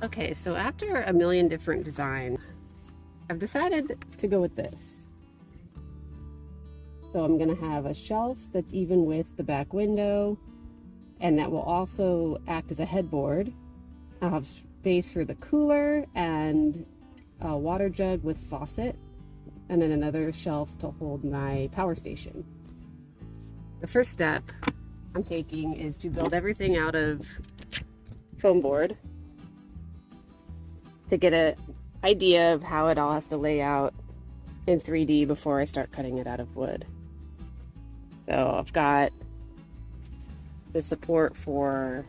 Okay, so after a million different designs, I've decided to go with this. So I'm gonna have a shelf that's even with the back window, and that will also act as a headboard. I'll have space for the cooler and a water jug with faucet, and then another shelf to hold my power station. The first step I'm taking is to build everything out of foam board to get an idea of how it all has to lay out in 3D before I start cutting it out of wood. So I've got the support for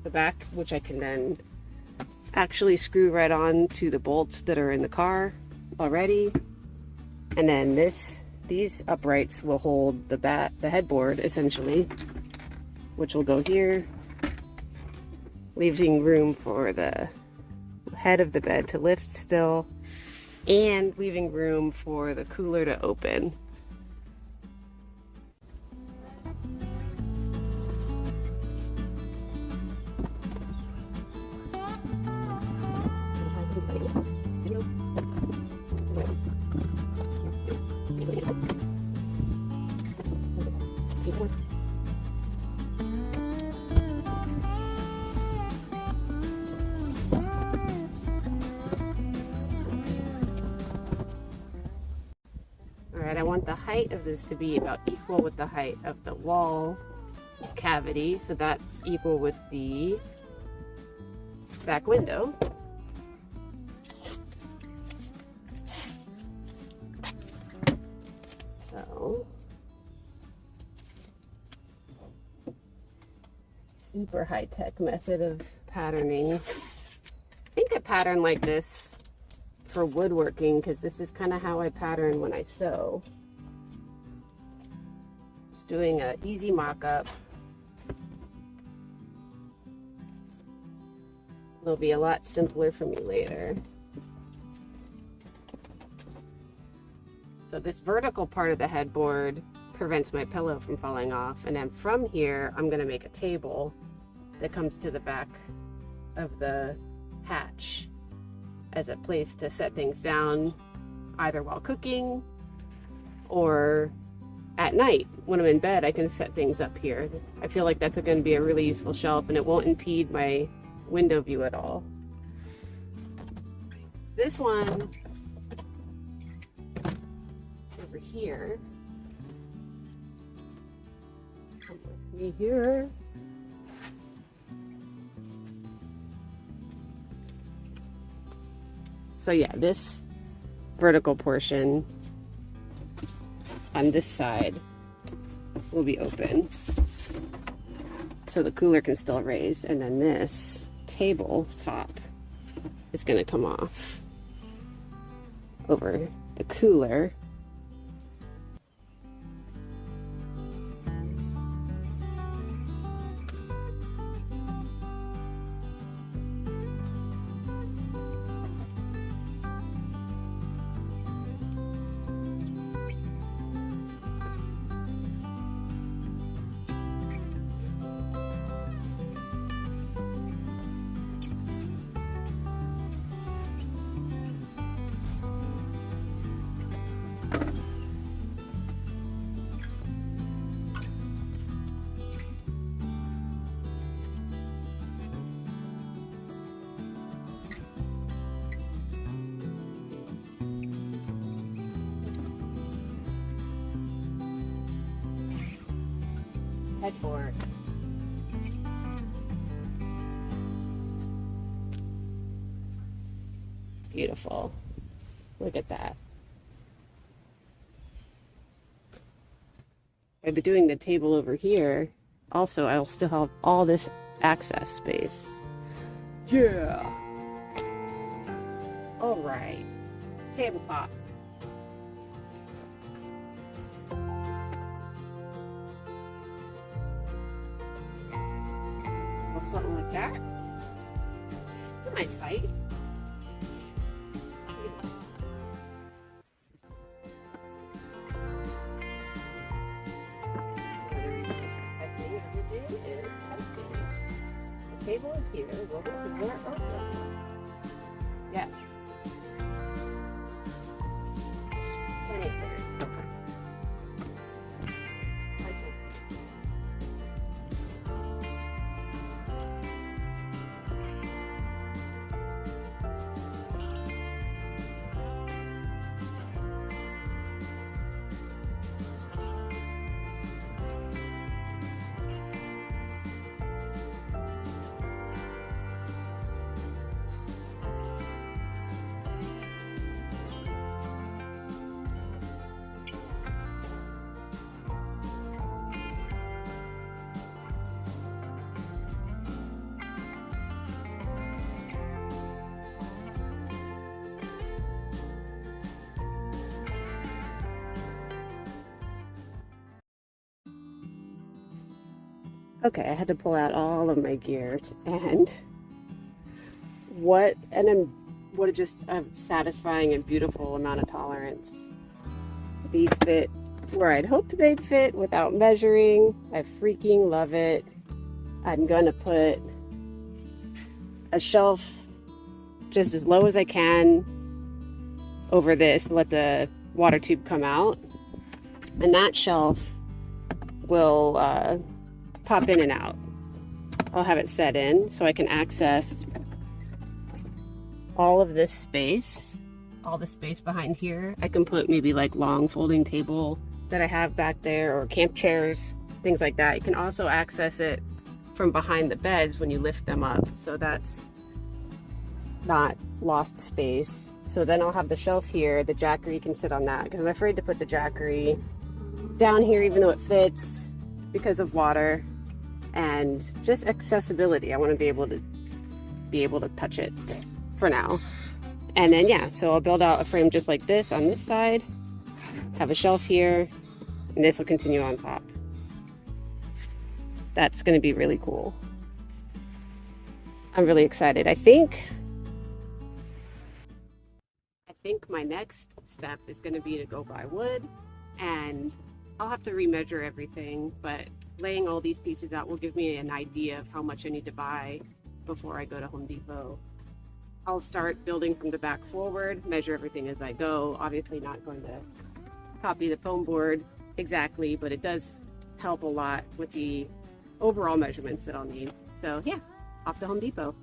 the back, which I can then actually screw right on to the bolts that are in the car already. And then these uprights will hold the headboard essentially, which will go here, leaving room for the head of the bed to lift still, and leaving room for the cooler to open. I want the height of this to be about equal with the height of the wall cavity, so that's equal with the back window. So, super high-tech method of patterning. I think a pattern like this for woodworking, because this is kind of how I pattern when I sew. Just doing an easy mock-up. It'll be a lot simpler for me later. So this vertical part of the headboard prevents my pillow from falling off, and then from here I'm going to make a table that comes to the back of the hatch as a place to set things down, either while cooking or at night when I'm in bed. I can set things up here. I feel like that's going to be a really useful shelf, and it won't impede my window view at all. This one over here, come with me here. So yeah, this vertical portion on this side will be open, so the cooler can still raise, and then this table top is going to come off over the cooler. Headboard. Beautiful. Look at that. I'll be doing the table over here. Also, I'll still have all this access space. Yeah. All right. Tabletop. Something like that. It's a nice height. The table is here. We'll go to the door open. Okay, I had to pull out all of my gears, and what a just a satisfying and beautiful amount of tolerance. These fit where I'd hoped they'd fit without measuring. I freaking love it. I'm gonna put a shelf just as low as I can over this, let the water tube come out, and that shelf will pop in and out. I'll have it set in so I can access all of this space, all the space behind here. I can put maybe like long folding table that I have back there, or camp chairs, things like that. You can also access it from behind the beds when you lift them up, so that's not lost space. So then I'll have the shelf here, the Jackery can sit on that, because I'm afraid to put the Jackery down here even though it fits because of water and just accessibility. I want to be able to touch it for now. And then yeah, so I'll build out a frame just like this on this side, have a shelf here, and this will continue on top. That's going to be really cool. I'm really excited. I think my next step is going to be to go buy wood, and I'll have to remeasure everything, but laying all these pieces out will give me an idea of how much I need to buy before I go to Home Depot. I'll start building from the back forward, measure everything as I go. Obviously not going to copy the foam board exactly, but it does help a lot with the overall measurements that I'll need. So yeah, off to Home Depot.